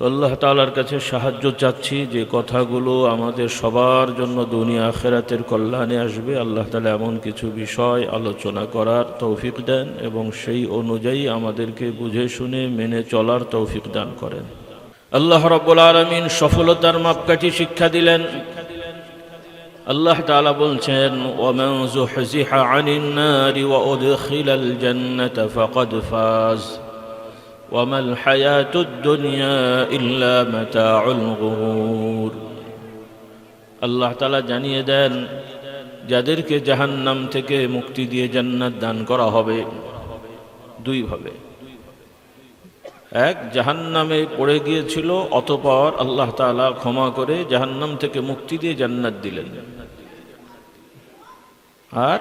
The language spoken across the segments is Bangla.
আল্লাহ তাআলার কাছে সাহায্য চাচ্ছি যে কথাগুলো আমাদের সবার জন্য দুনিয়া আখিরাতের কল্যাণে আসবে। আল্লাহ তাআলা এমন কিছু বিষয় আলোচনা করার তৌফিক দেন এবং সেই অনুযায়ী আমাদেরকে বুঝে শুনে মেনে চলার তৌফিক দান করেন। আল্লাহ রাব্বুল আলামিন সফলতার মাপকাঠি শিক্ষা দিলেন। আল্লাহ তাআলা বলছেন, ওয়ামান যুহজিহা আনিন নারি ওয়া উদখিলাল জান্নাতা ফাকাদ ফাজ ওয়ামাল হায়াতুদ দুনিয়া ইল্লা মাতাউল গুরুর। আল্লাহ তাআলা জানিয়ে দেন, যাদেরকে জাহান্নাম থেকে মুক্তি দিয়ে জান্নাত দান করা হবে দুইভাবে। এক, জাহান্নামে পড়ে গিয়েছিল, অতঃপর আল্লাহ তাআলা ক্ষমা করে জাহান্নাম থেকে মুক্তি দিয়ে জান্নাত দিলেন। আর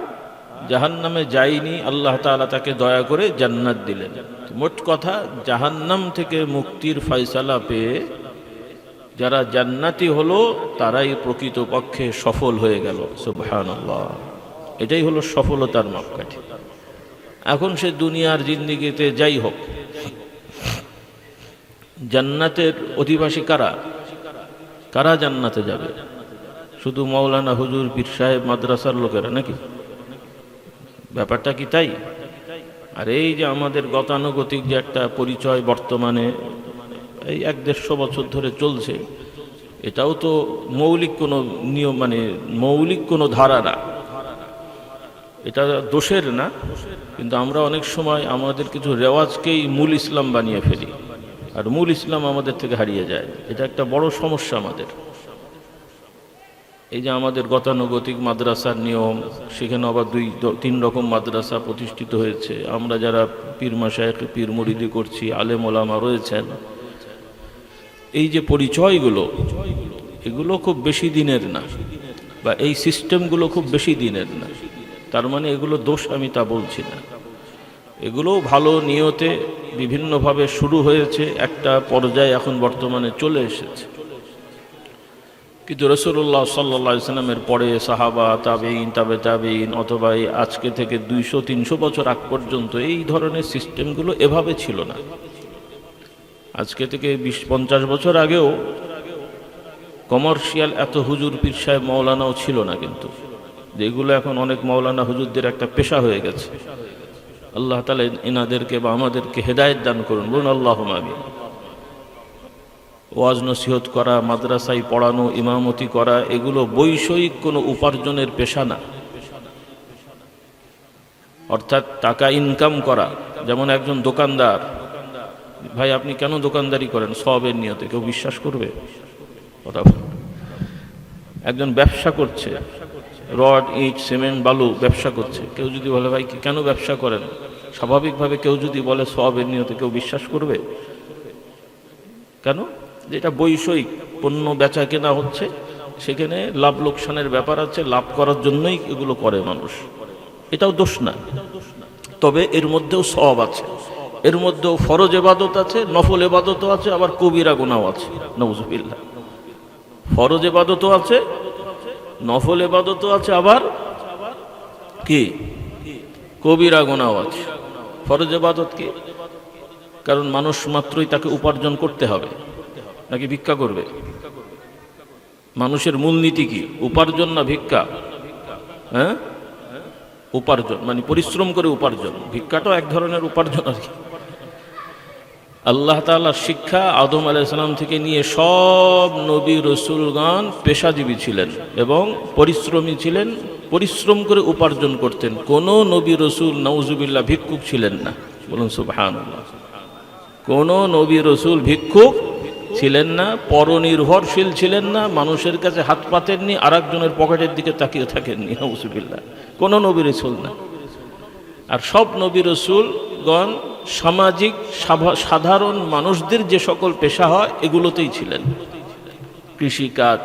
জাহান্নামে যায়নি, আল্লাহ তাআলা তাকে দয়া করে জান্নাত দিলেন। মোট কথা, জাহান্নাম থেকে মুক্তির ফয়সালা পেয়ে যারা জান্নাতি হলো তারাই প্রকৃতপক্ষে সফল হয়ে গেল। সুবহানাল্লাহ, এটাই হলো সফলতার মাপকাঠি। এখন সে দুনিয়ার জিন্দেগিতে যাই হোক, জান্নাতের অধিবাসী কারা? কারা জান্নাতে যাবে? শুধু মাওলানা হুজুর পীর সাহেব মাদ্রাসার লোকেরা নাকি? ব্যাপারটা কি তাই? আর এই যে আমাদের গতানুগতিক যে একটা পরিচয় বর্তমানে এই 1-150 বছর ধরে চলছে, এটাও তো মৌলিক কোনো নিয়ম, মানে মৌলিক কোনো ধারা না। এটা দোষের না, কিন্তু আমরা অনেক সময় আমাদের কিছু রেওয়াজকেই মূল ইসলাম বানিয়ে ফেলি, আর মূল ইসলাম আমাদের থেকে হারিয়ে যায়। এটা একটা বড় সমস্যা আমাদের। এই যে আমাদের গতানুগতিক মাদ্রাসার নিয়ম, সেখানে আবার 2-3 রকম মাদ্রাসা প্রতিষ্ঠিত হয়েছে। আমরা যারা পীর মাশায়েখ, পীর মুরিদি করছি, আলেম ওলামা রয়েছেন, এই যে পরিচয়গুলো, এগুলো খুব বেশি দিনের না, বা এই সিস্টেমগুলো খুব বেশি দিনের না। তার মানে এগুলো দোষ আমি তা বলছি না। এগুলো ভালো নিয়তে বিভিন্নভাবে শুরু হয়েছে, একটা পর্যায়ে এখন বর্তমানে চলে এসেছে। কিন্তু রাসূলুল্লাহ সাল্লাল্লাহু আলাইহি সাল্লামের পরে সাহাবা, তাবেঈন, তাবে তাবেঈন, অথবা আজকে থেকে 200-300 বছর আগ পর্যন্ত এই ধরনের সিস্টেমগুলো এভাবে ছিল না। আজকে থেকে 20-50 বছর আগেও কমার্শিয়াল এত হুজুর পীর সাহেব মাওলানাও ছিল না, কিন্তু যেগুলো এখন অনেক মাওলানা হুজুরদের একটা পেশা হয়ে গেছে। আল্লাহ তাআলা এনাদেরকে বা আমাদেরকে হেদায়েত দান করুন, বলুন আল্লাহুম্মা আমিন। ওয়াজ নসিহত করা, মাদ্রাসায় পড়ানো, ইমামতি করা, এগুলো বৈষয়িক কোনো উপার্জনের পেশা না। অর্থাৎ টাকা ইনকাম করা। যেমন একজন দোকানদার, ভাই আপনি কেন দোকানদারি করেন? সওয়াবের নিয়তে। কেউ বিশ্বাস করবে? একজন ব্যবসা করছে, রড, ইট, সিমেন্ট, বালু ব্যবসা করছে, কেউ যদি বলে ভাই কেন ব্যবসা করেন, স্বাভাবিকভাবে কেউ যদি বলে সওয়াবের নিয়তে, কেউ বিশ্বাস করবে? কেন? যেটা বৈষয়িক পণ্য বেচা কেনা হচ্ছে, সেখানে লাভ লোকসানের ব্যাপার আছে, লাভ করার জন্যই এগুলো করে মানুষ। এটাও দোষ না, তবে এর মধ্যেও সওয়াব আছে, এর মধ্যেও ফরজ ইবাদত আছে, নফল ইবাদতও আছে, আবার কবিরা গুনাহও আছে। নাউজুবিল্লাহ। ফরজ ইবাদতও আছে, নফল ইবাদতও আছে, আবার কি কবিরা গুনাহও আছে। ফরজ ইবাদত কি? কারণ মানুষ মাত্রই তাকে উপার্জন করতে হবে, নাকি ভিক্ষা করবে? মানুষের মূলনীতি কি? উপার্জন না ভিক্ষা? হ্যাঁ, উপার্জন, মানে পরিশ্রম করে উপার্জন। ভিক্ষাটাও এক ধরনের উপার্জন আর কি। আল্লাহ তাআলার শিক্ষা, আদম আলাইহিস সালাম থেকে নিয়ে সব নবী রসুলগণ পেশাজীবী ছিলেন এবং পরিশ্রমী ছিলেন, পরিশ্রম করে উপার্জন করতেন। কোন নবী রসুল নাউজুবিল্লাহ ভিক্ষুক ছিলেন না, বলুন সুবহানাল্লাহ। কোন নবী রসুল ভিক্ষুক ছিলেন না, পরনির্ভরশীল ছিলেন না, মানুষের কাছে হাত পাতেননি, আর একজনের পকেটের দিকে তাকিয়ে থাকেননি, নাউজুবিল্লাহ। কোন নবী রসুল না। আর সব নবী রসুলগণ সামাজিক সাধারণ মানুষদের যে সকল পেশা হয় এগুলোতেই ছিলেন। কৃষিকাজ,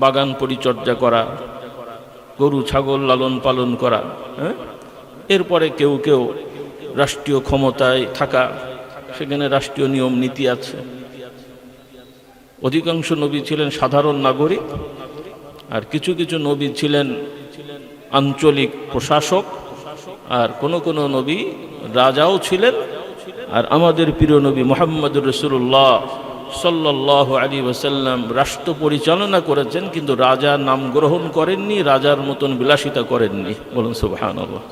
বাগান পরিচর্যা করা, গরু ছাগল লালন পালন করা, এরপরে কেউ কেউ রাষ্ট্রীয় ক্ষমতায় থাকা, সেখানে রাষ্ট্রীয় নিয়ম নীতি আছে। অধিকাংশ নবী ছিলেন সাধারণ নাগরিক, আর কিছু কিছু নবী ছিলেন আঞ্চলিক প্রশাসক, আর কোন কোন নবী রাজাও ছিলেন, আর আমাদের প্রিয় নবী মুহাম্মদুর রাসূলুল্লাহ সাল্লাল্লাহু আলাইহি ওয়াসাল্লাম রাষ্ট্র পরিচালনা করেছেন, কিন্তু রাজার নাম গ্রহণ করেননি, রাজার মতন বিলাসিতা করেননি। বলুন সুবহানাল্লাহ।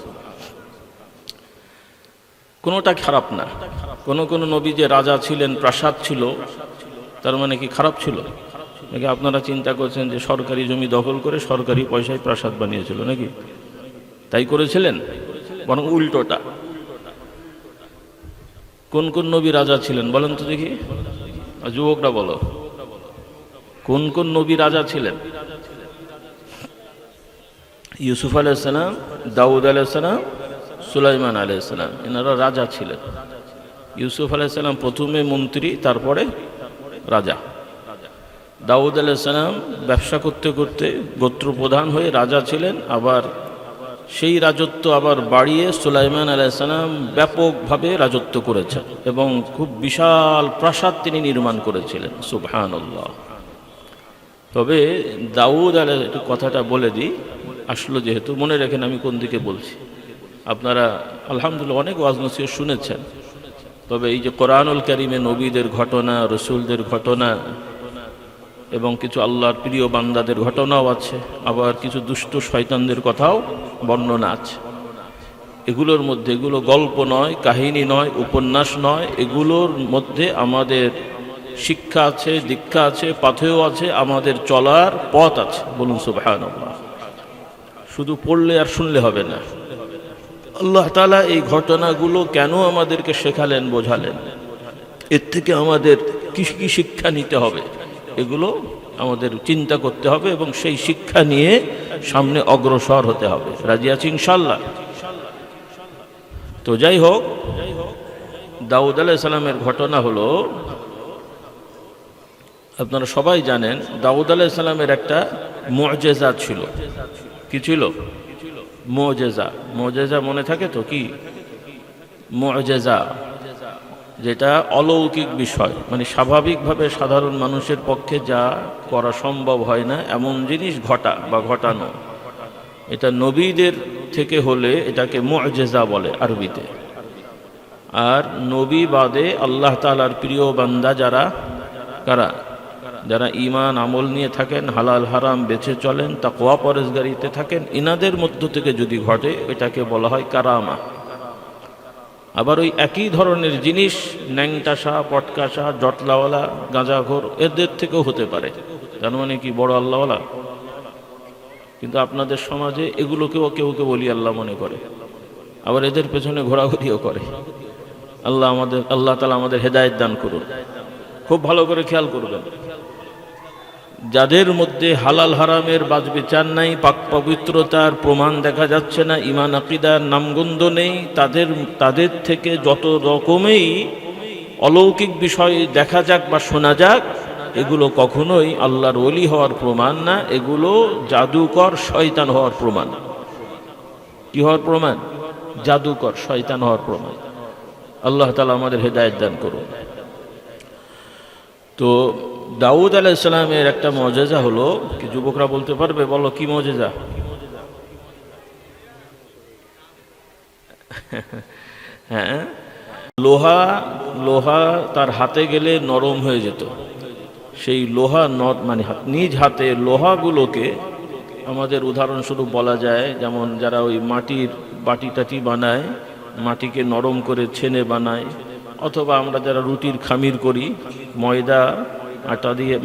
কোনোটা খারাপ না। কোন নবী যে রাজা ছিলেন, প্রাসাদ ছিল, তার মানে কি খারাপ ছিল নাকি? আপনারা চিন্তা করছেন যে সরকারি জমি দখল করে সরকারি পয়সায় প্রাসাদ বানিয়েছিল নাকি? তাই করেছিলেন? বরং উল্টোটা। কোন কোন নবী রাজা ছিলেন বলেন তো দেখি, যুবকরা বলো, কোন কোন নবী রাজা ছিলেন? ইউসুফ আলাইহিস সালাম, দাউদ আলাইহিস সালাম, সুলাইমান আলাইহিস সালাম, এনারা রাজা ছিলেন। ইউসুফ আলাইহিস সালাম প্রথমে মন্ত্রী, তারপরে রাজা। দাউদ আলাইহিস সালাম ব্যবসা করতে করতে গোত্রপ্রধান হয়ে রাজা ছিলেন, আবার সেই রাজত্ব আবার বাড়িয়ে সুলাইমান আলাইহিস সালাম ব্যাপকভাবে রাজত্ব করেছেন এবং খুব বিশাল প্রাসাদ তিনি নির্মাণ করেছিলেন। সুবহানাল্লাহ। তবে দাউদ আলাইহিস কথাটা বলে দিই, আসলো যেহেতু মনে রাখেন আমি কোন দিকে বলছি। আপনারা আলহামদুলিল্লাহ অনেক ওয়াজ নসিহত শুনেছেন, তবে এই যে কোরআনুল কারীমে নবীদের ঘটনা, রসুলদের ঘটনা এবং কিছু আল্লাহর প্রিয় বান্দাদের ঘটনাও আছে, আবার কিছু দুষ্ট শয়তানদের কথাও বর্ণনা আছে। এগুলোর মধ্যে, এগুলো গল্প নয়, কাহিনী নয়, উপন্যাস নয়, এগুলোর মধ্যে আমাদের শিক্ষা আছে, দীক্ষা আছে, পাথেয় আছে, আমাদের চলার পথ আছে। বলুন সুবহানাল্লাহ। শুধু পড়লে আর শুনলে হবে না। আল্লাহ তাআলা এই ঘটনাগুলো কেন আমাদেরকে শেখালেন, বোঝালেন, এর থেকে আমাদের কি কি শিক্ষা নিতে হবে, এগুলো আমাদের চিন্তা করতে হবে এবং সেই শিক্ষা নিয়ে সামনে অগ্রসর হতে হবে। রাজি আছি ইনশাআল্লাহ? তো যাই হোক, দাউদ আলাইহিস সালামের ঘটনা হলো, আপনারা সবাই জানেন দাউদ আলাইহিস সালামের একটা মুআজিজা ছিল। কি ছিল? মুআজিজা। মুআজিজা মনে থাকে তো? কি মুআজিজা? যেটা অলৌকিক বিষয়, মানে স্বাভাবিকভাবে সাধারণ মানুষের পক্ষে যা করা সম্ভব হয় না এমন জিনিস ঘটা বা ঘটানো, এটা নবীদের থেকে হলে এটাকে মুআজিজা বলে আরবিতে। আর নবী বাদে আল্লাহ তাআলার প্রিয় বান্দা যারা, কারা? যারা ঈমান আমল নিয়ে থাকেন, হালাল হারাম বেঁচে চলেন, তাকওয়া পরহেজগারিতে থাকেন, ইনাদের মধ্য থেকে যদি ঘটে এটাকে বলা হয় কারামা। আবার ওই একই ধরনের জিনিস ন্যাংটাসা, পটকাসা, জটলাওয়ালা, গাঁজাখোর এদের থেকেও হতে পারে। তার মানে কি বড় আল্লাহওয়ালা? কিন্তু আপনাদের সমাজে এগুলোকেও কেউ কেউ বলি আল্লাহ মনে করে, আবার এদের পেছনে ঘোরাঘুরিও করে। আল্লাহ তাআলা আমাদের হেদায়েত দান করুন। খুব ভালো করে খেয়াল করবেন, যাদের মধ্যে হালাল হারামের বাছবিচার নাই, পাক পবিত্রতার প্রমাণ দেখা যাচ্ছে না, ঈমান আকীদার নামগন্ধ নেই, তাদের থেকে যত রকমেই অলৌকিক বিষয় দেখা যাক বা শোনা যাক, এগুলো কখনোই আল্লাহর ওলি হওয়ার প্রমাণ না, এগুলো জাদুকর শয়তান হওয়ার প্রমাণ। কি হওয়ার প্রমাণ? জাদুকর শয়তান হওয়ার প্রমাণ। আল্লাহ তাআলা আমাদের হেদায়েত দান করুন। তো দাউদ আলাইহিস সালামের একটা মুআজিজা হলো, কি যুবকরা বলতে পারবে? বলো কি মুআজিজা? হ্যাঁ, লোহা তার হাতে গেলে নরম হয়ে যেত। সেই লোহা মানে নিজ হাতে লোহাগুলোকে, আমাদের উদাহরণস্বরূপ বলা যায়, যেমন যারা ওই মাটির বাটি টাটি বানায়, মাটিকে নরম করে ছেনে বানায়, অথবা আমরা যারা রুটির খামির করি,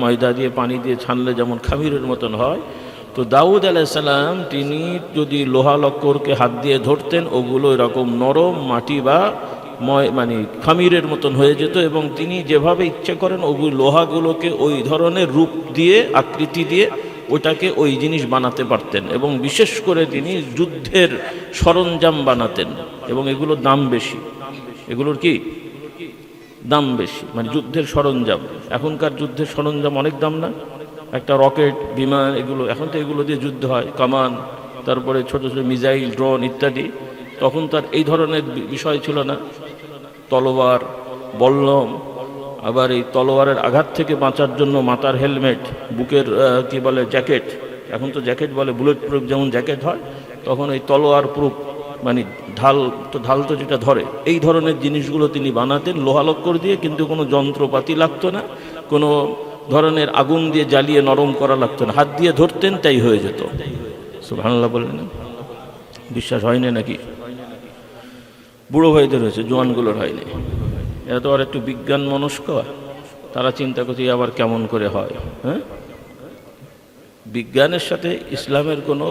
ময়দা দিয়ে পানি দিয়ে ছানলে যেমন খামিরের মতন হয়, তো দাউদ আলাইহিস সালাম তিনি যদি লোহা লক্করকে হাত দিয়ে ধরতেন, ওগুলো এরকম নরম মাটি বা মানে খামিরের মতন হয়ে যেত, এবং তিনি যেভাবে ইচ্ছে করেন ওগুলো লোহাগুলোকে ওই ধরনের রূপ দিয়ে, আকৃতি দিয়ে ওটাকে ওই জিনিস বানাতে পারতেন। এবং বিশেষ করে তিনি যুদ্ধের সরঞ্জাম বানাতেন, এবং এগুলোর দাম বেশি। এগুলোর কি দাম বেশি? মানে যুদ্ধের সরঞ্জাম। এখনকার যুদ্ধের সরঞ্জাম অনেক দাম না? একটা রকেট, বিমান, এগুলো এখন তো এগুলো দিয়ে যুদ্ধ হয়, কামান, তারপরে ছোট ছোট মিসাইল, ড্রোন ইত্যাদি। তখন তার এই ধরনের বিষয় ছিল না। তলোয়ার, বল্লম, আবার এই তলোয়ারের আঘাত থেকে বাঁচার জন্য মাথার হেলমেট, বুকের কি বলে জ্যাকেট, এখন তো জ্যাকেট বলে, বুলেট প্রুফ যেমন জ্যাকেট হয়, তখন এই তলোয়ার প্রুফ মানে ঢাল তো যেটা ধরে এই ধরনের জিনিসগুলো তিনি বানাতেন লোহালক্কর দিয়ে, কিন্তু কোনো যন্ত্রপাতি লাগতো না, কোনো ধরনের আগুন দিয়ে জ্বালিয়ে নরম করা লাগতো না, হাত দিয়ে ধরতেন তাই হয়ে যেত। সুবহানাল্লাহ বললেন। বিশ্বাস হয়নি নাকি? বুড়ো ভাইদের হয়েছে, জোয়ানগুলোর হয়নি। এরা তো আর একটু বিজ্ঞান মনস্ক, তারা চিন্তা করছে আবার কেমন করে হয়। হ্যাঁ, বিজ্ঞানের সাথে ইসলামের কোনো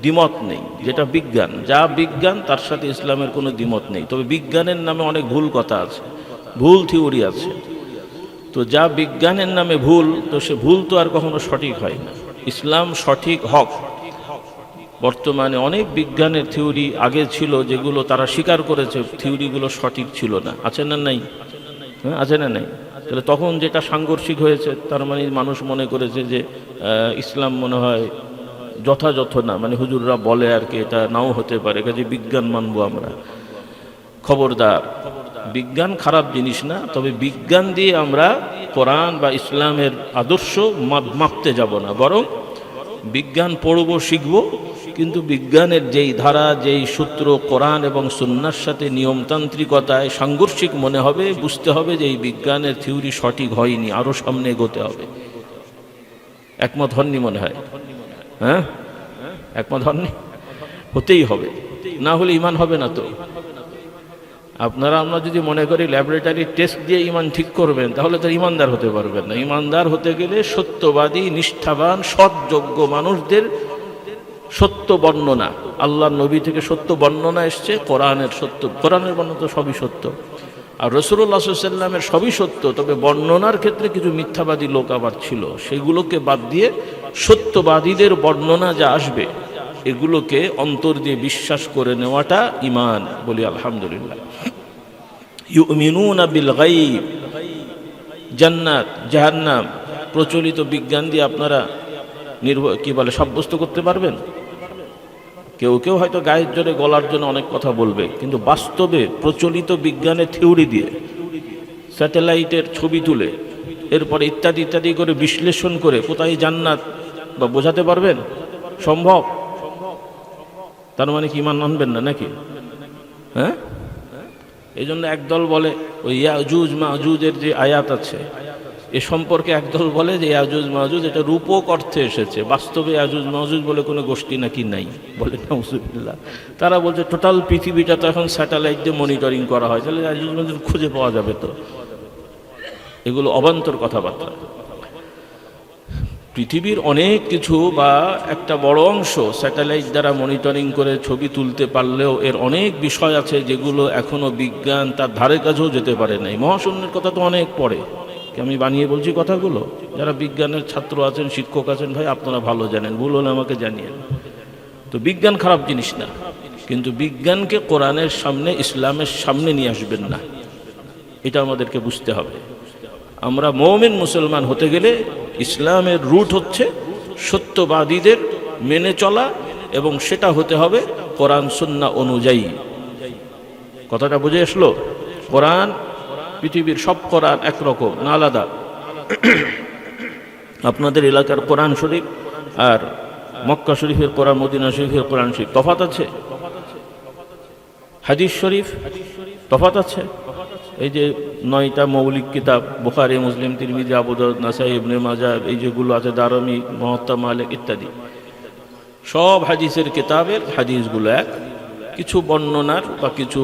দ্বিমত নেই। যেটা বিজ্ঞান, যা বিজ্ঞান তার সাথে ইসলামের কোনো দ্বিমত নেই। তবে বিজ্ঞানের নামে অনেক ভুল কথা আছে, ভুল থিওরি আছে। তো যা বিজ্ঞানের নামে ভুল, তো সে ভুল তো আর কখনো সঠিক হয় না। ইসলাম সঠিক হক। বর্তমানে অনেক বিজ্ঞানের থিওরি আগে ছিল যেগুলো তারা স্বীকার করেছে থিওরিগুলো সঠিক ছিল না। আছে না নাই? হ্যাঁ, আছে না নাই? তাহলে তখন যেটা সাংঘর্ষিক হয়েছে, তার মানে মানুষ মনে করেছে যে ইসলাম মনে হয় যথাযথ না, মানে হুজুররা বলে আর কি, এটা নাও হতে পারে, কাজে বিজ্ঞান মানবো আমরা। খবরদার, বিজ্ঞান খারাপ জিনিস না, তবে বিজ্ঞান দিয়ে আমরা কোরআন বা ইসলামের আদর্শ মাপতে যাব না, বরং বিজ্ঞান পড়ব, শিখব, কিন্তু বিজ্ঞানের যেই ধারা, যেই সূত্র কোরআন এবং সুন্নাহর সাথে নিয়মতান্ত্রিকতায় সাংঘর্ষিক মনে হবে, বুঝতে হবে যে এই বিজ্ঞানের থিওরি সঠিক হয়নি, আরও সামনে এগোতে হবে। একমত হননি মনে হয়? হ্যাঁ, একমত হননি? হতেই হবে, না হলে ইমান হবে না। তো আমরা যদি মনে করি ল্যাবরেটরি টেস্ট দিয়ে ইমান ঠিক করবেন, তাহলে তো ইমানদার হতে পারবেন না। ইমানদার হতে গেলে সত্যবাদী, নিষ্ঠাবান, সৎযোগ্য মানুষদের সত্য বর্ণনা, আল্লাহর নবী থেকে সত্য বর্ণনা এসছে, কোরআনের সত্য, কোরআনের বর্ণনা তো সবই সত্য, আর রাসূলুল্লাহ সাল্লাল্লাহু আলাইহি ওয়াসাল্লামের সবই সত্য। তবে বর্ণনার ক্ষেত্রে কিছু মিথ্যাবাদী লোক আবার ছিল, সেগুলোকে বাদ দিয়ে সত্যবাদীদের বর্ণনা যা আসবে এগুলোকে অন্তর দিয়ে বিশ্বাস করে নেওয়াটা ঈমান। বলি আলহামদুলিল্লাহ। ইউমিনুনা বিল গায়ব, জান্নাত জাহান্নাম প্রচলিত বিজ্ঞান দিয়ে আপনারা সাব্যস্ত করতে পারবেন? কেউ কেউ হয়তো গায়ের জোরে গলার জন্য অনেক কথা বলবে, কিন্তু বাস্তবে প্রচলিত বিজ্ঞানের থিওরি দিয়ে, স্যাটেলাইটের ছবি তুলে, এরপরে ইত্যাদি ইত্যাদি করে বিশ্লেষণ করে কোথায় জান্নাত বা বোঝাতে পারবেন? সম্ভব? তার মানে কি ঈমান আনবেন না নাকি? হ্যাঁ, এই জন্য একদল বলে ওই ইয়াজুজ মাজুজের যে আয়াত আছে এ সম্পর্কে একদল বলে যে ইয়াজুজ মাজুজ এটা রূপক অর্থে এসেছে, বাস্তবে ইয়াজুজ মাজুজ বলে কোনো গোষ্ঠী নাকি নাই। বলে নাউজুবিল্লাহ। তারা বলছে টোটাল পৃথিবীটা তো এখন স্যাটেলাইট দিয়ে মনিটরিং করা হয়, তাহলে ইয়াজুজ মাজুজ খুঁজে পাওয়া যাবে। তো এগুলো অবান্তর কথাবার্তা। পৃথিবীর অনেক কিছু বা একটা বড় অংশ স্যাটেলাইট দ্বারা মনিটরিং করে ছবি তুলতে পারলেও এর অনেক বিষয় আছে যেগুলো এখনো বিজ্ঞান তার ধারে কাছেও যেতে পারে নাই। মহাশূন্যের কথা তো অনেক পড়ে, আমি বানিয়ে বলছি কথাগুলো। যারা বিজ্ঞানের ছাত্র আছেন, শিক্ষক আছেন, ভাই আপনারা ভালো জানেন, ভুল হলে আমাকে জানিয়েন। তো বিজ্ঞান খারাপ জিনিস না, কিন্তু বিজ্ঞানকে কোরআনের সামনে, ইসলামের সামনে নিয়ে আসবেন না, এটা আমাদেরকে বুঝতে হবে। আমরা মুমিন মুসলমান হতে গেলে ইসলামের রুট হচ্ছে সত্যবাদীদের মেনে চলা, এবং সেটা হতে হবে কোরআন সুন্নাহ অনুযায়ী। কথাটা বুঝে আসলো? কোরআন, পৃথিবীর সব কোরআন একরকম না, আলাদা। আপনাদের এলাকার কোরআন শরীফ আর মক্কা শরীফের কোরআন, মদিনা শরীফের কোরআন শরীফ তফাৎ আছে। হাদিস শরীফ তফাৎ আছে। এই যে 9টা মৌলিক কিতাব, বুখারী, মুসলিম, তিরমিজি, আবু দাউদ, নাসাই, ইবনে মাজাহ, এই যেগুলো আছে, দারমি, মুওয়াত্তা মালিক ইত্যাদি, সব হাদিসের কিতাবের হাদিসগুলো এক। কিছু বর্ণনার বা কিছু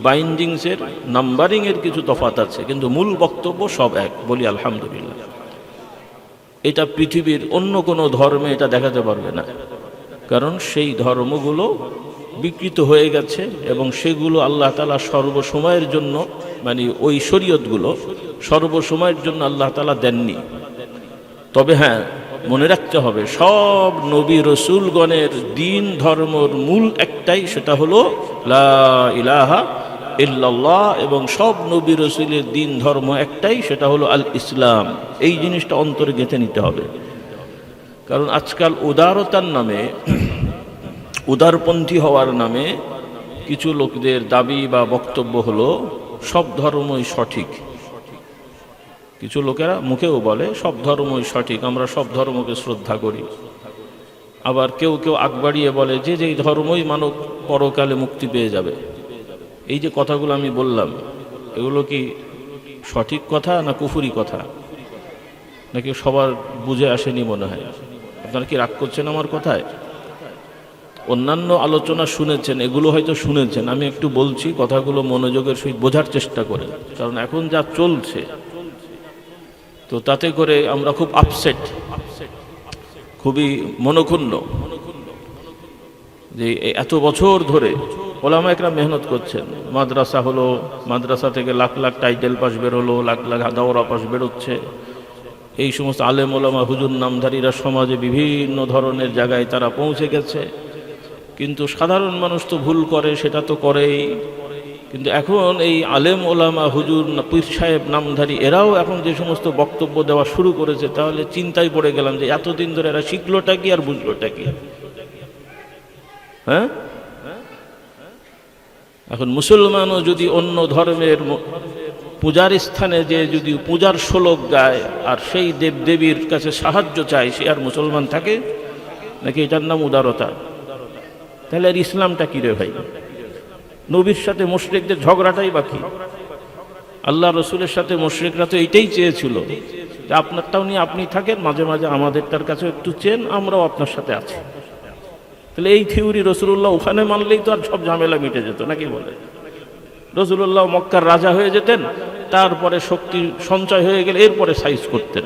বাইন্ডিংসের, নাম্বারিংয়ের কিছু তফাৎ আছে, কিন্তু মূল বক্তব্য সব এক। বলি আলহামদুলিল্লাহ। এটা পৃথিবীর অন্য কোনো ধর্মে এটা দেখাতে পারবে না, কারণ সেই ধর্মগুলো বিকৃত হয়ে গেছে এবং সেগুলো আল্লাহ তাআলা সর্বসময়ের জন্য, মানে ওই শরীয়তগুলো সর্বসময়ের জন্য আল্লাহ তাআলা দেননি। তবে হ্যাঁ, মনে রাখতে হবে সব নবী রসুলগণের দিন ধর্মর মূল একটাই, সেটা হলো লা ইলাহা ইল্লাল্লাহ, এবং সব নবী রসুলের দিন ধর্ম একটাই, সেটা হলো আল ইসলাম। এই জিনিসটা অন্তরে গেঁথে নিতে হবে। কারণ আজকাল উদারতার নামে, উদারপন্থী হওয়ার নামে কিছু লোকদের দাবি বা বক্তব্য হলো সব ধর্মই সঠিক। কিছু লোকেরা মুখেও বলে সব ধর্মই সঠিক, আমরা সব ধর্মকে শ্রদ্ধা করি। আবার কেউ কেউ আগ বাড়িয়ে বলে যে যেই ধর্মই মানুক পরকালে মুক্তি পেয়ে যাবে। এই যে কথাগুলো আমি বললাম, এগুলো কি সঠিক কথা না কুফুরি কথা, নাকি সবার বুঝে আসেনি মনে হয়? আপনারা কি রাগ করছেন আমার কথায়? অন্যান্য আলোচনা শুনেছেন, এগুলো হয়তো শুনেছেন, আমি একটু বলছি, কথাগুলো মনোযোগের সহিত বোঝার চেষ্টা করেন। কারণ এখন যা চলছে, তো তাতে করে আমরা খুব আপসেট, খুবই মনক্ষুণ্ণ যে এত বছর ধরে ওলামা একরাম মেহনত করছেন। মাদ্রাসা হলো, মাদ্রাসা থেকে লাখ লাখ টাইটেল পাস বেরোলো, লাখ লাখ দাওরা পাস বেরোচ্ছে। এই সমস্ত আলেম ওলামা হুজুর নামধারীরা সমাজে বিভিন্ন ধরনের জায়গায় তারা পৌঁছে গেছে, কিন্তু সাধারণ মানুষ তো ভুল করে, সেটা তো করেই। কিন্তু এখন এই আলেম ওলামা হুজুর পীর সাহেব নামধারী এরাও এখন যে সমস্ত বক্তব্য দেওয়া শুরু করেছে, তাহলে চিন্তায় পড়ে গেলাম যে এতদিন ধরে এরা শিখলোটা কি আর বুঝলোটা কি? হ্যাঁ, এখন মুসলমানও যদি অন্য ধর্মের পূজার স্থানে যে যদি পূজার শ্লোক গায় আর সেই দেব দেবীর কাছে সাহায্য চায়, সে আর মুসলমান থাকে নাকি? এটার নাম উদারতা? তাহলে আর ইসলামটা কি রে ভাই? নবীর সাথে মুশরিকদের ঝগড়াটাই বাকি। আল্লাহ রসুলের সাথে মুশরিকরা তো এইটাই চেয়েছিল যে আপনারটাও নিয়ে আপনি থাকেন, মাঝে মাঝে আমাদেরটার কাছে একটু চেন, আমরাও আপনার সাথে আছি। তাহলে এই থিওরি রসুল্লাহ ওখানে মানলেই তো আর সব ঝামেলা মিটে যেত, নাকি বলে? রসুল্লাহ মক্কার রাজা হয়ে যেতেন, তারপরে শক্তি সঞ্চয় হয়ে গেলে এরপরে সাইজ করতেন।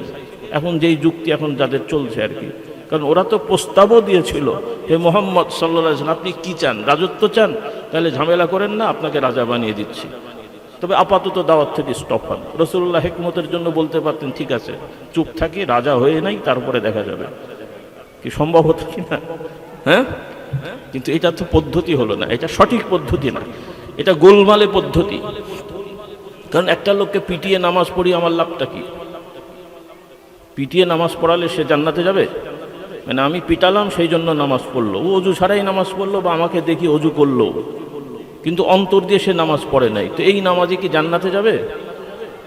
এখন যেই যুক্তি এখন যাদের চলছে আর কি, কারণ ওরা তো প্রস্তাবও দিয়েছিল, হে মোহাম্মদ সাল্লাল্লাহু আলাইহি ওয়াসাল্লাম, আপনি কি চান? রাজত্ব চান? তাহলে ঝামেলা করেন না, আপনাকে রাজা বানিয়ে দিচ্ছি, তবে আপাতত দাওয়াত থেকে স্টপ হন। রসুল্লাহ হিকমতের জন্য বলতে পারতেন ঠিক আছে, চুপ থাকি, রাজা হয়ে নাই, তারপরে দেখা যাবে। কি সম্ভব হতো কি না? হ্যাঁ, কিন্তু এটা তো পদ্ধতি হলো না, এটা সঠিক পদ্ধতি না, এটা গোলমালে পদ্ধতি। কারণ একটা লোককে পিটিয়ে নামাজ পড়ি আমার লাভটা কি? পিটিয়ে নামাজ পড়ালে সে জান্নাতে যাবে? মানে আমি পিটালাম সেই জন্য নামাজ পড়লো, ও অজু ছাড়াই নামাজ পড়লো, বা আমাকে দেখি অজু করলো, কিন্তু অন্তর দিয়ে সে নামাজ পড়ে নাই, তো এই নামাজে কি জান্নাতে যাবে?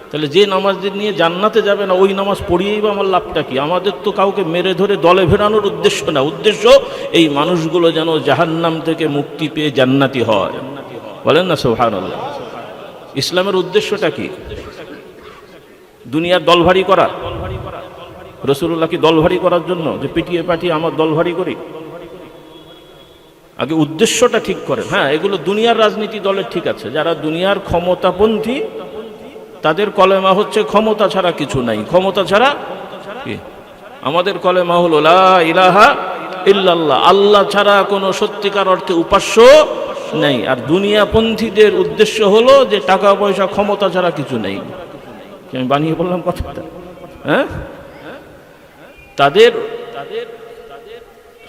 তাহলে যে নামাজ নিয়ে জান্নাতে যাবে না, ওই নামাজ পড়িয়েই বা আমার লাভটা কি? আমাদের তো কাউকে মেরে ধরে দলে ভেড়ানোর উদ্দেশ্য না, উদ্দেশ্য এই মানুষগুলো যেন জাহান্নাম থেকে মুক্তি পেয়ে জান্নাতি হয়। বলেন না সুবহানাল্লাহ? ইসলামের উদ্দেশ্যটা কি? দুনিয়ার দল ভারী করা? রাসূলুল্লাহ কি দল ভারী করার জন্য যে পিটিয়ে পাটিয়ে আমার দল ভারী করি? আগে উদ্দেশ্যটা ঠিক করেন। হ্যাঁ, এগুলো দুনিয়ার রাজনীতি দলের ঠিক আছে, যারা দুনিয়ার ক্ষমতাপন্থী তাদের কলেমা হচ্ছে ক্ষমতা ছাড়া কিছু নাই, ক্ষমতা ছাড়া কি? আমাদের কলেমা হলো লা ইলাহা ইল্লাল্লাহ, আল্লাহ ছাড়া কোনো সত্যিকার অর্থে উপাস্য নেই। আর দুনিয়াপন্থীদের উদ্দেশ্য হলো যে টাকা পয়সা ক্ষমতা ছাড়া কিছু নেই। আমি বানিয়ে বললাম কথাটা? হ্যাঁ, তাদের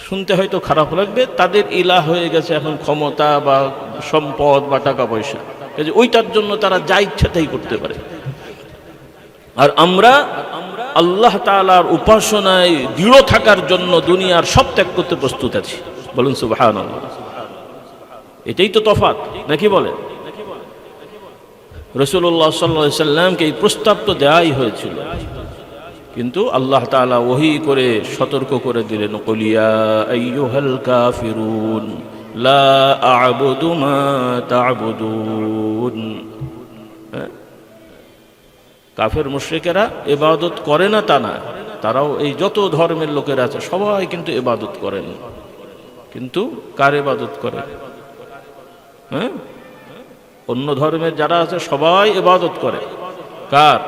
শুনতে হয়তো খারাপ লাগবে, তাদের ইলাহ হয়ে গেছে এখন ক্ষমতা বা সম্পদ বা টাকা পয়সা, ওইটার জন্য তারা যা ইচ্ছা তাই করতে পারে। আর আমরা আল্লাহ তাআলার উপাসনায় দৃঢ় থাকার জন্য দুনিয়ার সব ত্যাগ করতে প্রস্তুত আছি। বলুন সুবহানাল্লাহ। এটাই তো তফাৎ, নাকি বলেন? রাসূলুল্লাহ সাল্লাল্লাহু আলাইহি সাল্লামকে এই প্রস্তাব তো দেওয়াই হয়েছিল, কিন্তু আল্লাহ তাআলা ওহী করে সতর্ক করে দিলেন, কুল ইয়া আইয়ুহাল কাফিরুন লা আ'বুদু মা তা'বুদুন। কাফের মুশরিকেরা ইবাদত করে না তা না, তারাও এই যত ধর্মের লোকেরা আছে সবাই কিন্তু ইবাদত করেন, কিন্তু কার ইবাদত করে? হ্যাঁ, অন্য ধর্মের যারা আছে সবাই ইবাদত করে কার?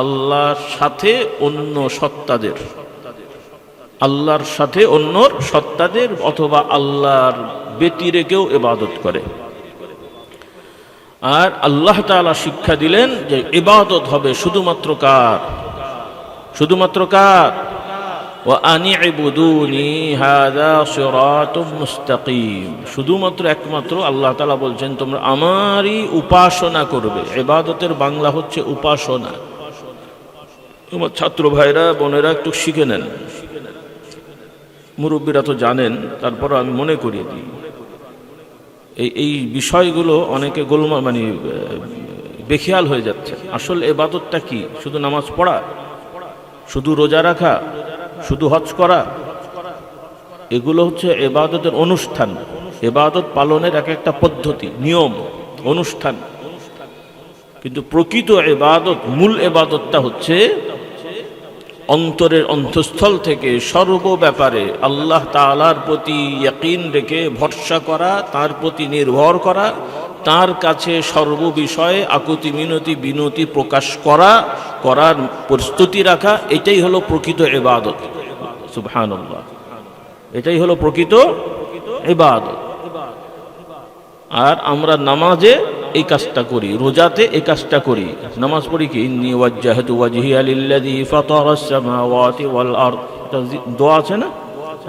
আল্লাহর সাথে অন্য সত্তাদের, আল্লাহর সাথে অন্য সত্তাদের, অথবা আল্লাহর ব্যতিরে কেউ ইবাদত করে। আর আল্লাহ তাআলা শিক্ষা দিলেন যে ইবাদত হবে শুধুমাত্র কার? শুধুমাত্র কার? ওয়া আনি'বুদুনি হাযা সিরাতুম মুস্তাকিম। শুধুমাত্র একমাত্র আল্লাহ তাআলা বলছেন তোমরা আমারই উপাসনা করবে। ইবাদতের বাংলা হচ্ছে উপাসনা। তোমার ছাত্র ভাইরা বোনেরা একটু শিখে নেন, মুরব্বীরা তো জানেন, তারপর আমি মনে করিয়ে দিই, এই বিষয়গুলো অনেকে গোলমাল মানে বেখেয়াল হয়ে যাচ্ছে। আসল ইবাদতটা কি? শুধু নামাজ পড়া, শুধু রোজা রাখা, শুধু হজ করা? এগুলো হচ্ছে ইবাদতের অনুষ্ঠান, ইবাদত পালনের এক একটা পদ্ধতি, নিয়ম, অনুষ্ঠান। কিন্তু প্রকৃত ইবাদত, মূল ইবাদতটা হচ্ছে অন্তরের অন্তঃস্থল থেকে সর্ব ব্যাপারে আল্লাহ তাআলার প্রতি ইয়াকিন রেখে ভরসা করা, তার প্রতি নির্ভর করা, তার কাছে সর্ববিষয়ে আকুতি মিনতি বিনতি প্রকাশ করার প্রস্তুতি রাখা। এটাই হলো প্রকৃত ইবাদত। সুবহানাল্লাহ, এটাই হলো প্রকৃত ইবাদত। আর আমরা নামাজে এই কাজটা করি, রোজাতে এই কাজটা করি। নামাজ পড়ি কি, ইন্নী ওয়াজ্জাহতু ওয়াজহিয়া লিল্লাযী ফাতারাস সামাওয়াতি ওয়াল আরদ, এটা দোয়া আছে না?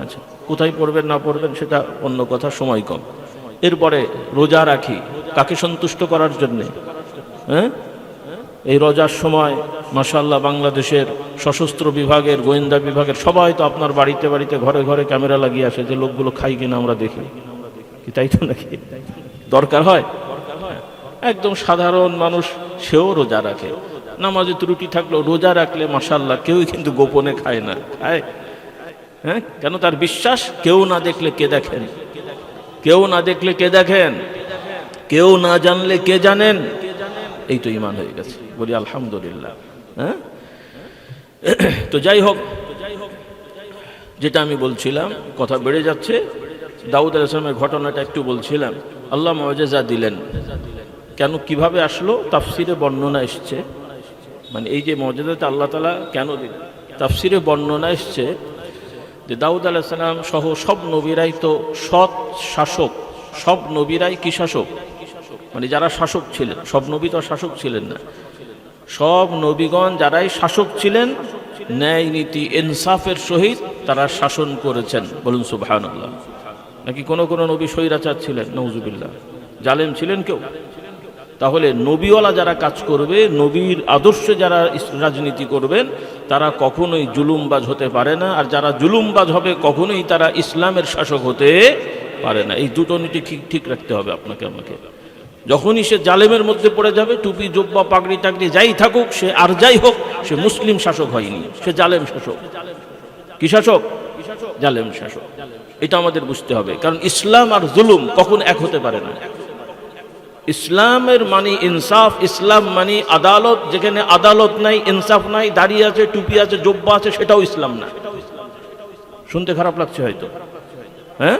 আচ্ছা, কোথায় পড়বেন না পড়বেন সেটা অন্য কথা, সময় কম। এরপরে রোজা রাখি কাকে সন্তুষ্ট করার জন্যে? হ্যাঁ, এই রোজার সময় মাশাআল্লাহ বাংলাদেশের সশস্ত্র বিভাগের, গোয়েন্দা বিভাগের সবাই তো আপনার বাড়িতে বাড়িতে ঘরে ঘরে ক্যামেরা লাগিয়ে আসে যে লোকগুলো খাই কিনা আমরা দেখি, কি তাই তো নাকি? দরকার হয়। একদম সাধারণ মানুষ সেও রোজা রাখে, নামাজে ত্রুটি থাকলেও রোজা রাখলে মাশাআল্লাহ কেউই কিন্তু গোপনে খায় না, খায়। হ্যাঁ, কেন? তার বিশ্বাস কেউ না দেখলে কে দেখেন, কেউ না দেখলে কে দেখেন, কেউ না জানলে কে জানেন। এই তো ঈমান হয়ে গেছে, বলি আলহামদুলিল্লাহ। হ্যাঁ, তো যাই হোক, যেটা আমি বলছিলাম, কথা বেড়ে যাচ্ছে। দাউদ আলাইহিস সালামের ঘটনাটা একটু বলছিলাম। আল্লাহ মুআজিজা দিলেন, কেন কিভাবে আসলো তাফসিরে বর্ণনা এসছে। মানে এই যে মুআজিজাটা আল্লাহ তাআলা কেন দিলেন, তাফসিরে বর্ণনা এসছে যে দাউদ আলাইহিস সালাম সহ সব নবীরাই তো সৎ শাসক। সব নবীরাই কি শাসক? মানে যারা শাসক ছিলেন, সব নবী তো শাসক ছিলেন না, সব নবীগণ যারাই শাসক ছিলেন, ন্যায় নীতি ইনসাফের সহিত তারা শাসন করেছেন। বলুন সুবহানাল্লাহ। নাকি কোনো কোনো নবী স্বৈরাচার ছিলেন, নাউজুবিল্লাহ, জালেম ছিলেন কেউ? তাহলে নবীওয়ালা যারা কাজ করবে, নবীর আদর্শে যারা রাজনীতি করবেন, তারা কখনোই জুলুমবাজ হতে পারে না। আর যারা জুলুমবাজ হবে কখনোই তারা ইসলামের শাসক হতে পারে না। এই দুটো নীতি ঠিক রাখতে হবে আপনাকে আমাকে। যখনই সে জালেমের মধ্যে পড়ে যাবে, টুপি জুব্বা পাগড়ি টাগড়ি যাই থাকুক, সে আর যাই হোক, সে মুসলিম শাসক হয়নি, সে জালেম শাসক। কি শাসক? জালেম শাসক। এটা আমাদের বুঝতে হবে, কারণ ইসলাম আর জুলুম কখন এক হতে পারে না। ইসলামের মানে ইনসাফ, ইসলাম মানে আদালত। যেখানে আদালত নাই, ইনসাফ নাই, দাড়ি আছে, টুপি আছে, জুব্বা আছে, সেটাও ইসলাম না। শুনতে খারাপ লাগছে হয়তো। হ্যাঁ,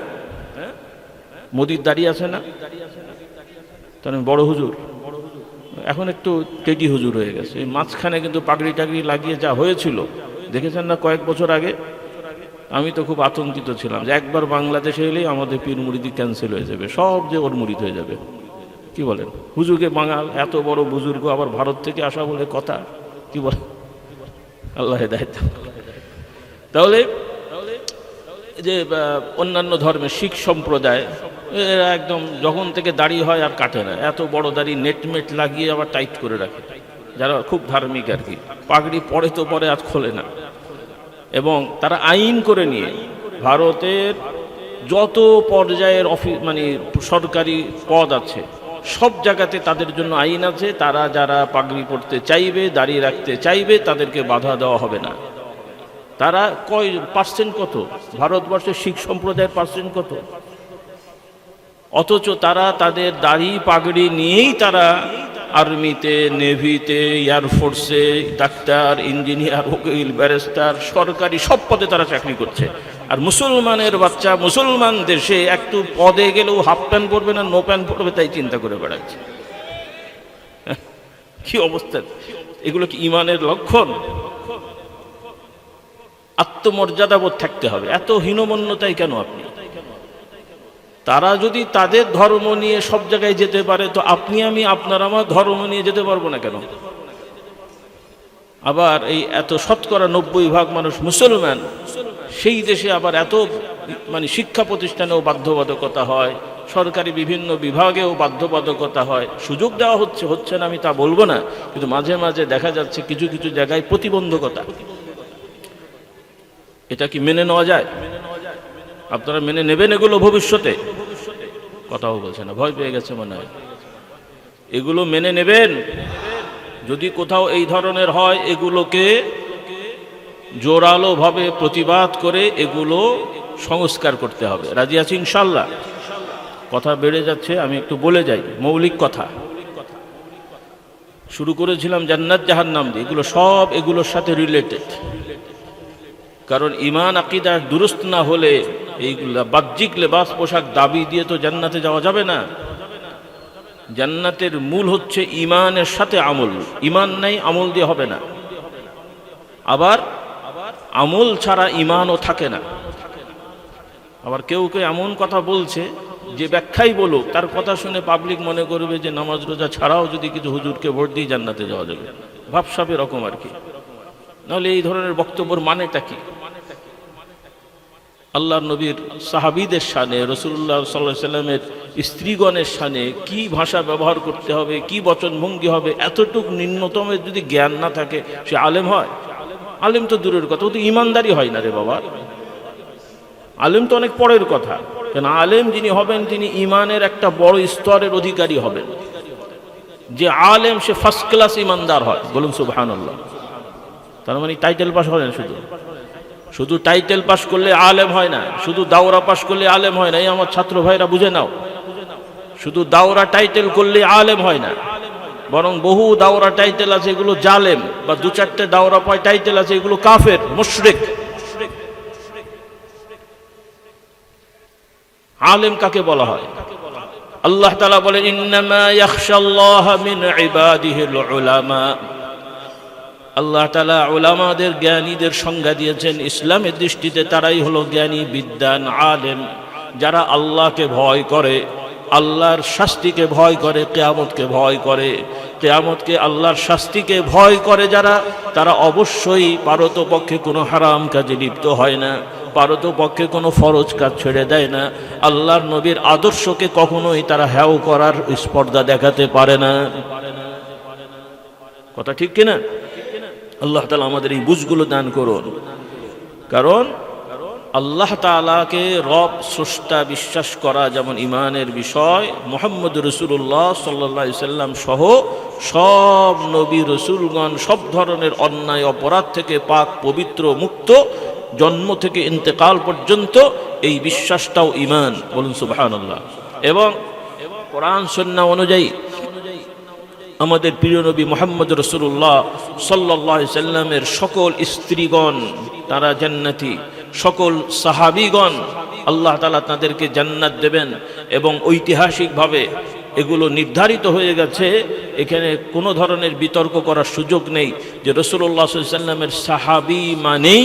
মোদির দাড়ি আছে না? তাহলে বড় হুজুর, এখন একটু টেডি হুজুর হয়ে গেছে। এই মাঝখানে কিন্তু পাগড়ি টাগড়ি লাগিয়ে যা হয়েছিল দেখেছেন না কয়েক বছর আগে? আমি তো খুব আতঙ্কিত ছিলাম যে একবার বাংলাদেশে এলেই আমাদের পীর মুরিদি ক্যান্সেল হয়ে যাবে, সব যে ওর মুরিদ হয়ে যাবে। কি বলেন? হুজুরকে বাঙাল, এত বড় বুজুর্গ, আবার ভারত থেকে আসা বলে কথা। কি বলেন? আল্লাহ হেদায়েত। তাহলে যে অন্যান্য ধর্মের শিখ সম্প্রদায়, এরা একদম যখন থেকে দাড়ি হয় আর কাটে না, এত বড় দাড়ি নেটমেট লাগিয়ে আবার টাইট করে রাখে, যারা খুব ধার্মিক আর কি। পাগড়ি পরে তো পরে, আজ খোলে না। এবং তারা আইন করে নিয়ে ভারতের যত পর্যায়ের মানে সরকারি পদ আছে, সব জায়গাতে তাদের জন্য আইন আছে। তারা যারা পাগড়ি পরতে চাইবে, দাঁড়িয়ে রাখতে চাইবে, তাদেরকে বাধা দেওয়া হবে না। তারা পার্সেন্ট কত? ভারতবর্ষের শিখ সম্প্রদায়ের পার্সেন্ট কত? অথচ তারা তাদের দাড়ি পাগড়ি নিয়েই তারা আর্মিতে, নেভিতে, এয়ারফোর্সে, ডাক্তার, ইঞ্জিনিয়ার, উকিল, ব্যারিস্টার, সরকারি সব পদে তারা চাকরি করছে। আর মুসলমানের বাচ্চা মুসলমান দেশে একটু পদে গেলেও হাফ প্যান্ট পরবে না, নো প্যান্ট পরবে, তাই চিন্তা করে বেড়াচ্ছে। কি অবস্থা! এগুলো কি ইমানের লক্ষণ? আত্মমর্যাদাবোধ থাকতে হবে। এত হীনমন্যতাই কেন আপনি? তারা যদি তাদের ধর্ম নিয়ে সব জায়গায় যেতে পারে, তো আপনি আমি আপনার আমার ধর্ম নিয়ে যেতে পারবো না কেন? আবার এই এত শতকরা 90% মানুষ মুসলমান, সেই দেশে আবার এত মানে শিক্ষা প্রতিষ্ঠানেও বাধ্যবাধকতা হয়, সরকারি বিভিন্ন বিভাগেও বাধ্যবাধকতা হয়। সুযোগ দেওয়া হচ্ছে না আমি তা বলবো না, কিন্তু মাঝে মাঝে দেখা যাচ্ছে কিছু কিছু জায়গায় প্রতিবন্ধকতা। এটা কি মেনে নেওয়া যায়? আপনারা মেনে নেবেন এগুলো ভবিষ্যতে? কথাও বলছে না, ভয় পেয়ে গেছে মনে হয়। এগুলো মেনে নেবেন? যদি কোথাও এই ধরনের হয়, এগুলোকে জোরালোভাবে প্রতিবাদ করে এগুলো সংস্কার করতে হবে। রাজি আছি ইনশাল্লাহ? কথা বেড়ে যাচ্ছে, আমি একটু বলে যাই মৌলিক কথা। শুরু করেছিলাম জান্নাত জাহান্নাম দিয়ে, এগুলো সব এগুলোর সাথে রিলেটেড। কারণ ঈমান আকীদা দুরুস্ত না হলে এইগুলা বাহ্যিক লেবাস পোশাক দাবি দিয়ে তো জান্নাতে যাওয়া যাবে না। জান্নাতের মূল হচ্ছে ঈমানের সাথে আমল। ঈমান নাই, আমল দিয়ে হবে না। আবার আমল ছাড়া ঈমানও থাকে না। আবার কেউ কেউ এমন কথা বলছে যে ব্যাখ্যাই বলুক, তার কথা শুনে পাবলিক মনে করবে যে নামাজ রোজা ছাড়াও যদি কিছু হুজুরকে ভোট দিয়ে জান্নাতে যাওয়া যাবে। ভাবসাব এরকম আর কি। নাহলে এই ধরনের বক্তব্যের মানেটা কি? আল্লাহর নবীর সাহাবীদের শানে, রাসূলুল্লাহ সাল্লাল্লাহু আলাইহি সাল্লামের স্ত্রীগণের শানে কি ভাষা ব্যবহার করতে হবে, কি বচনভঙ্গি হবে, এতটুক ন্যূনতমের যদি জ্ঞান না থাকে সে আলেম হয়? আলেম তো দূরের কথা, ও তো ইমানদারি হয় না রে বাবা। আলেম তো অনেক পরের কথা। কেন আলেম যিনি হবেন তিনি ইমানের একটা বড় স্তরের অধিকারী হবেন। যে আলেম সে ফার্স্ট ক্লাস ইমানদার হয়, বলুন সুবহানাল্লাহ। তার মানে টাইটেল পাস হয় না, শুধু টাইটেল পাস করলে আলেম হয় না, শুধু দাওরা পাস করলে আলেম হয় না। এই আমার ছাত্র ভাইরা বুঝে নাও, শুধু দাওরা টাইটেল করলে আলেম হয় না, বরং বহু দাওরা টাইটেল আছে এগুলো জালেম, বা দু চারটে দাওরা পায় টাইটেল আছে এগুলো কাফের, মুশরিক। আলেম কাকে বলা হয়? আল্লাহ তাআলা বলেন ইন্নামা ইয়াখশাল্লাহা মিন ইবাদিহিল উলামা। আল্লাহ তাআলা উলামাদের, জ্ঞানীদের সংজ্ঞা দিয়েছেন ইসলামের দৃষ্টিতে তারাই হলো জ্ঞানী, বিদ্বান, আলেম, যারা আল্লাহকে ভয় করে, আল্লাহর শাস্তিকে ভয় করে, কিয়ামতকে ভয় করে। কিয়ামতকে, আল্লাহর শাস্তিকে ভয় করে যারা, তারা অবশ্যই পারতপক্ষে কোনো হারাম কাজে লিপ্ত হয় না, পারতপক্ষে কোনো ফরজ কাজ ছেড়ে দেয় না, আল্লাহর নবীর আদর্শকে কখনোই তারা হেয় করার স্পর্ধা দেখাতে পারে না। কথা ঠিক কিনা? আল্লাহ তাআলা আমাদের এই বুঝগুলো দান করুন। কারণ আল্লাহ তাআলাকে রব, স্রষ্টা বিশ্বাস করা যেমন ঈমানের বিষয়, মুহাম্মদ রাসূলুল্লাহ সাল্লাল্লাহু আলাইহি সাল্লাম সহ সব নবী রাসূলগণ সব ধরনের অন্যায় অপরাধ থেকে পাক, পবিত্র, মুক্ত, জন্ম থেকে ইন্তেকাল পর্যন্ত এই বিশ্বাসটাও ঈমান, বলুন সুবহানাল্লাহ। এবং কোরআন সুন্নাহ অনুযায়ী আমাদের প্রিয় নবী মুহাম্মদ রাসূলুল্লাহ সাল্লাল্লাহু আলাইহি সাল্লামের সকল স্ত্রীগণ তারা জান্নাতি, সকল সাহাবীগণ আল্লাহ তাআলা তাদেরকে জান্নাত দেবেন। এবং ঐতিহাসিকভাবে এগুলো নির্ধারিত হয়ে গেছে, এখানে কোনো ধরনের বিতর্ক করার সুযোগ নেই যে রাসূলুল্লাহ সাল্লাল্লাহু আলাইহি সাল্লামের সাহাবী মানেই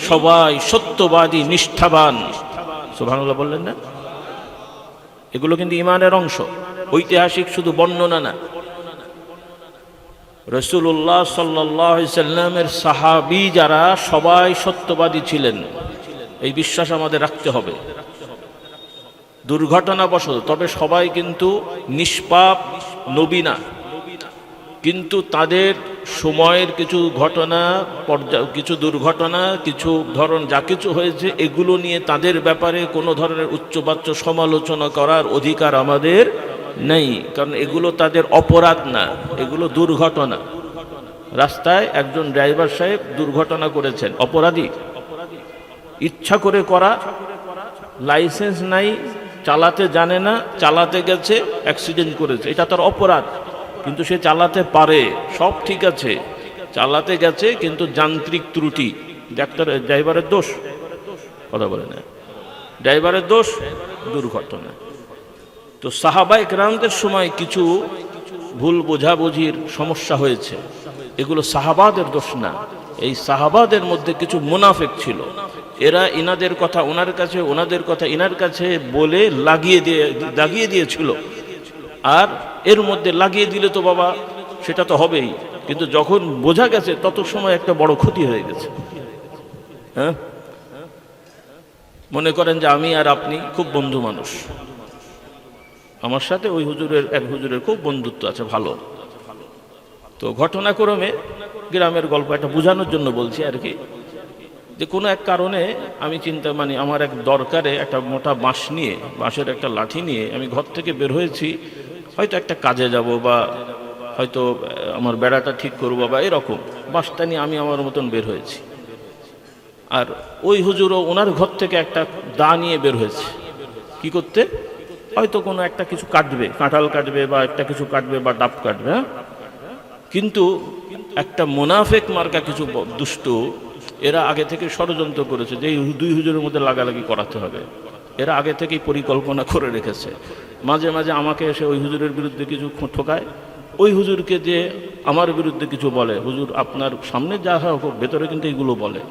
সবাই সত্যবাদী, নিষ্ঠাবান। সুবহানাল্লাহ বললেন না? এগুলো কিন্তু ঈমানের অংশ, ঐতিহাসিক শুধু বর্ণনা না। রাসূলুল্লাহ সাল্লাল্লাহু আলাইহি সাল্লামের সাহাবী যারা সবাই সত্যবাদী ছিলেন, এই বিশ্বাস আমাদের রাখতে হবে। দুর্ঘটনাবশত, তবে সবাই কিন্তু নিষ্পাপ নবী না, কিন্তু তাদের সময়ের কিছু ঘটনা, কিছু দুর্ঘটনা, কিছু ধরন যা কিছু হয়েছে এগুলো নিয়ে তাদের ব্যাপারে কোনো ধরনের উচ্চবাচ্য সমালোচনা করার অধিকার আমাদের নেই। কারণ এগুলো তাদের অপরাধ না, এগুলো দুর্ঘটনা। রাস্তায় একজন ড্রাইভার সাহেব দুর্ঘটনা করেছেন, অপরাধী, ইচ্ছা করে করা, লাইসেন্স নাই, চালাতে জানে না, চালাতে গেছে, অ্যাক্সিডেন্ট করেছে, এটা তার অপরাধ। কিন্তু সে চালাতে পারে, সব ঠিক আছে, চালাতে গেছে কিন্তু যান্ত্রিক ত্রুটি, ড্রাইভারের দোষ? কথা বলে না, ড্রাইভারের দোষ, দুর্ঘটনা। তো সাহাবায়ে কেরামদের সময় কিছু ভুল বোঝাবুঝির সমস্যা হয়েছে, এগুলো সাহাবাদের দোষ না। এই সাহাবাদের মধ্যে কিছু মুনাফিক ছিল, এরা ইনাদের কথা ওনার কাছে, ওনাদের কথা ইনার কাছে বলে লাগিয়ে দিয়েছিল। আর এর মধ্যে লাগিয়ে দিলে তো বাবা সেটা তো হবেই, কিন্তু যখন বোঝা গেছে তত সময় একটা বড় ক্ষতি হয়ে গেছে। হ্যাঁ, মনে করেন যে আমি আর আপনি খুব বন্ধু মানুষ, আমার সাথে ওই এক হুজুরের খুব বন্ধুত্ব আছে, ভালো। তো ঘটনাক্রমে গ্রামের গল্প একটা বোঝানোর জন্য বলছি আর কি, যে কোনো এক কারণে আমি আমার এক দরকারে একটা মোটা বাঁশ নিয়ে, বাঁশের একটা লাঠি নিয়ে আমি ঘর থেকে বের হয়েছি, হয়তো একটা কাজে যাব বা হয়তো আমার বেড়াটা ঠিক করবো বা এরকম, বাঁশটা নিয়ে আমি আমার মতন বের হয়েছি। আর ওই হুজুরও ওনার ঘর থেকে একটা দা নিয়ে বের হয়েছে, কি করতে? হয়তো কোনো একটা কিছু কাটবে, কাঁঠাল কাটবে বা একটা কিছু কাটবে বা ডাব কাটবে, হ্যাঁ? কিন্তু একটা মুনাফিক মার্কা কিছু দুষ্ট, এরা আগে থেকে ষড়যন্ত্র করেছে যে এই দুই হুজুরের মধ্যে লাগালাগি করাতে হবে। এরা আগে থেকেই পরিকল্পনা করে রেখেছে। মাঝে মাঝে আমাকে এসে ওই হুজুরের বিরুদ্ধে কিছু ঠোকায়, ওই হুজুরকে যে আমার বিরুদ্ধে কিছু বলে, হুজুর আপনার সামনে যা হোক ভেতরে কিন্তু এইগুলো বলে।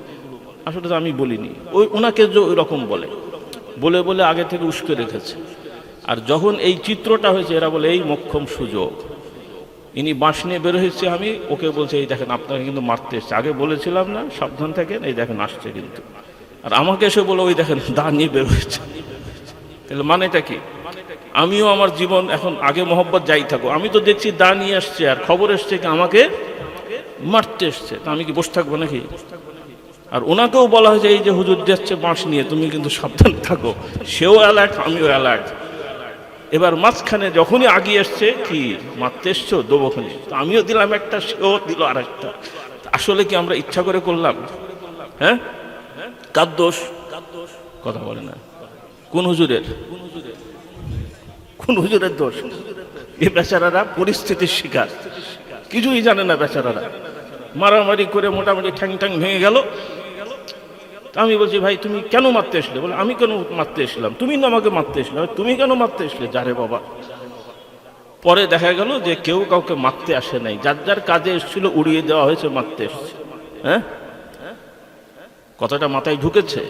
আসলে তো আমি বলিনি, ওনাকে যে ওই রকম বলে বলে আগে থেকে উস্কে রেখেছে। আর যখন এই চিত্রটা হয়েছে, এরা বলে এই মোক্ষম সুযোগ, ইনি বাঁশ নিয়ে বের হয়েছে, আমি ওকে বলছি এই দেখেন আপনাকে কিন্তু মারতে এসছে, আগে বলেছিলাম না সাবধান থাকেন, এই দেখেন আসছে কিন্তু। আর আমাকে এসে বলে ওই দেখেন দা নিয়ে বের হয়েছে। তাহলে মানেটা কি? আমিও আমার জীবন এখন আগে মোহব্বত যাই থাকো, আমি তো দেখছি দা নিয়ে আসছে আর খবর এসছে কি আমাকে মারতে এসছে, তা আমি কি বসে থাকবো নাকি? আর ওনাকেও বলা হয়েছে এই যে হুজুর যাচ্ছে বাঁশ নিয়ে, তুমি কিন্তু সাবধান থাকো। সেও অ্যালার্ট, আমিও অ্যালার্ট। এবার মাঝখানে যখনই আগিয়ে এসছে, কি মারতে এসছো দেবোখানে, তো আমিও দিলাম একটা, সেও দিল আর একটা। আসলে কি আমরা ইচ্ছা করে করলাম? হ্যাঁ, কার দোষ? কথা বলে না। কোন হুজুরের? কোন হুজুরের দোষ? এ বেচারারা পরিস্থিতির শিকার, কিছুই জানে না বেচারারা। মারামারি করে মোটামুটি ঠ্যাং ঠ্যাং ভেঙে গেল। আমি বলছি ভাই তুমি কেন মারতে আসলে? বলে আমি কেন মারতে এসলাম? তুমি না আমাকে মারতে আসলে, তুমি কেন মারতে আসলে? যারে বাবা। পরে দেখা গেল যে কেউ কাউকে মারতে আসে নাই, যার যার কাজে এসেছিল উড়িয়ে দেওয়া হয়েছে, মারতে এসছে। হ্যাঁ, কথাটা মাথায় ঢুকেছে?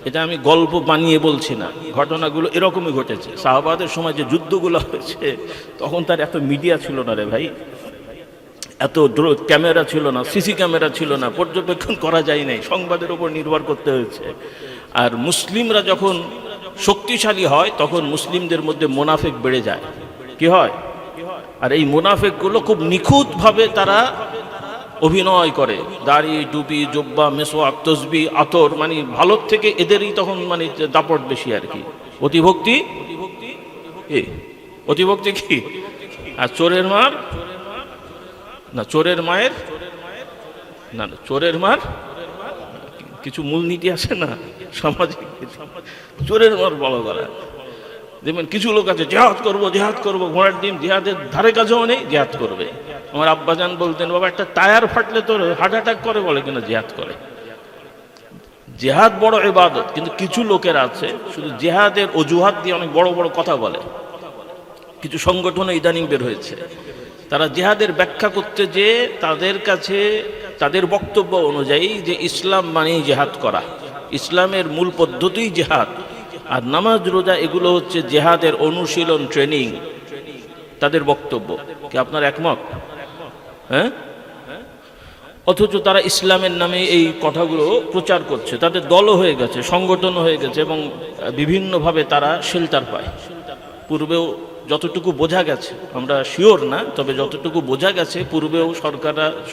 এটা আমি গল্প বানিয়ে বলছি না, ঘটনাগুলো এরকমই ঘটেছে। সাহাবাদের সময় যে যুদ্ধগুলো হয়েছে, তখন তার এত মিডিয়া ছিল না রে ভাই, এত ক্যামেরা ছিল না, সিসি ক্যামেরা ছিল না, পর্যবেক্ষণ করা যায় নাই, সংবাদের উপর নির্ভর করতে হয়েছে। আর মুসলিমরা যখন শক্তিশালী হয়, তখন মুসলিমদের মধ্যে মুনাফিক বেড়ে যায়। কি হয়? আর এই মুনাফিকগুলো খুব নিখুঁতভাবে তারা অভিনয় করে, দাড়ি টুপি জুব্বা মেসওয়াক তসবি আতর, মানে ভালোর থেকে এদেরই তখন মানে দাপট বেশি আর কি। অতিভক্তি, অতিভক্তি কি? আর চোরের মার না, চোরের মায়ের না, চোরের মার কিছু মূলনীতি আছে না সমাজে, চোরের মার বলা করা। দেখবেন কিছু লোক আছে জেহাদ করবো জেহাদ করবো, ঘোড়ার ডিম, জেহাদের ধারে কাছেও নেই, জেহাদ করবে। আমার আব্বাজান বলতেন বাবা একটা টায়ার ফাটলে তোর হার্ট অ্যাটাক করে, বলে কিনা জেহাদ করে। জেহাদ বড় ইবাদত, কিন্তু কিছু লোকের আছে শুধু জেহাদের অজুহাত দিয়ে অনেক বড় বড় কথা বলে। কিছু সংগঠনে ইদানিং বের হয়েছে, তারা জেহাদের ব্যাখ্যা করতে যে তাদের কাছে তাদের বক্তব্য অনুযায়ী যে ইসলাম মানেই জেহাদ করা, ইসলামের মূল পদ্ধতি জেহাদ, আর নামাজ রোজা এগুলো হচ্ছে জেহাদের অনুশীলন, ট্রেনিং, তাদের বক্তব্য। কি আপনার একমত? হ্যাঁ, অথচ তারা ইসলামের নামে এই কথাগুলো প্রচার করছে, তাদের দলও হয়ে গেছে, সংগঠন হয়ে গেছে, এবং বিভিন্নভাবে তারা শেল্টার পায়। পূর্বেও যতটুকু বোঝা গেছে, আমরা শিওর না, তবে যতটুকু বোঝা গেছে পূর্বেও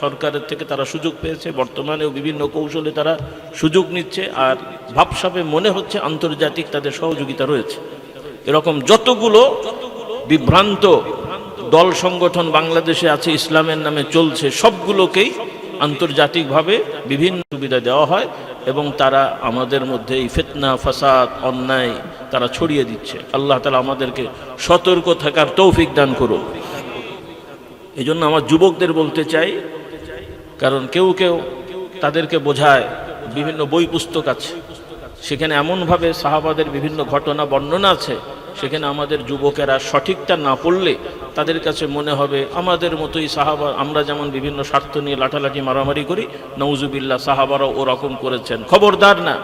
সরকারের থেকে তারা সুযোগ পেয়েছে, বর্তমানেও বিভিন্ন কৌশলে তারা সুযোগ নিচ্ছে, আর ভাবসাবে মনে হচ্ছে আন্তর্জাতিক তাদের সহযোগিতা রয়েছে। এরকম যতগুলো বিভ্রান্ত দল সংগঠন বাংলাদেশে আছে, ইসলামের নামে চলছে, সবগুলোকেই আন্তর্জাতিকভাবে বিভিন্ন সুবিধা দেওয়া হয়, এবং তারা আমাদের মধ্যে এই ফিতনা ফাসাদ অন্যায় তারা ছড়িয়ে দিচ্ছে। আল্লাহ তাআলা আমাদেরকে সতর্ক থাকার তৌফিক দান করুন। এই জন্য আমার যুবকদের বলতে চাই, কারণ কেউ কেউ তাদেরকে বোঝায়, বিভিন্ন বই পুস্তক আছে, সেখানে এমনভাবে সাহাবাদের বিভিন্ন ঘটনা বর্ণনা আছে, সেখানে আমাদের যুবকেরা সঠিকটা না পড়লে তাদের কাছে মনে হবে আমাদের মতোই সাহাবা, আমরা যেমন বিভিন্ন স্বার্থ নিয়ে লাঠালাঠি মারামারি করি, নওজুবিল্লাহ সাহাবারাও ওরকম করেছেন। খবরদার না,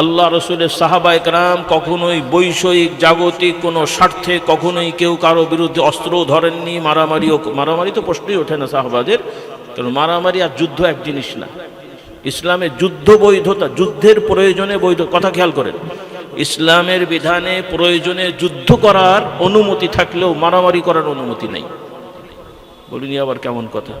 আল্লাহ রসুলের সাহাবা একরাম কখনোই বৈষয়িক জাগতিক কোনো স্বার্থে কখনোই কেউ কারো বিরুদ্ধে অস্ত্রও ধরেননি, মারামারি তো প্রশ্নই ওঠে না সাহাবাদের, কারণ মারামারি আর যুদ্ধ এক জিনিস না। ইসলামের যুদ্ধ বৈধতা, যুদ্ধের প্রয়োজনে বৈধ, কথা খেয়াল করেন, ইসলামের বিধানে প্রয়োজনে যুদ্ধ করার অনুমতি থাকলেও মারামারি করার অনুমতি নেই। বলিনি আবার কেমন কথা?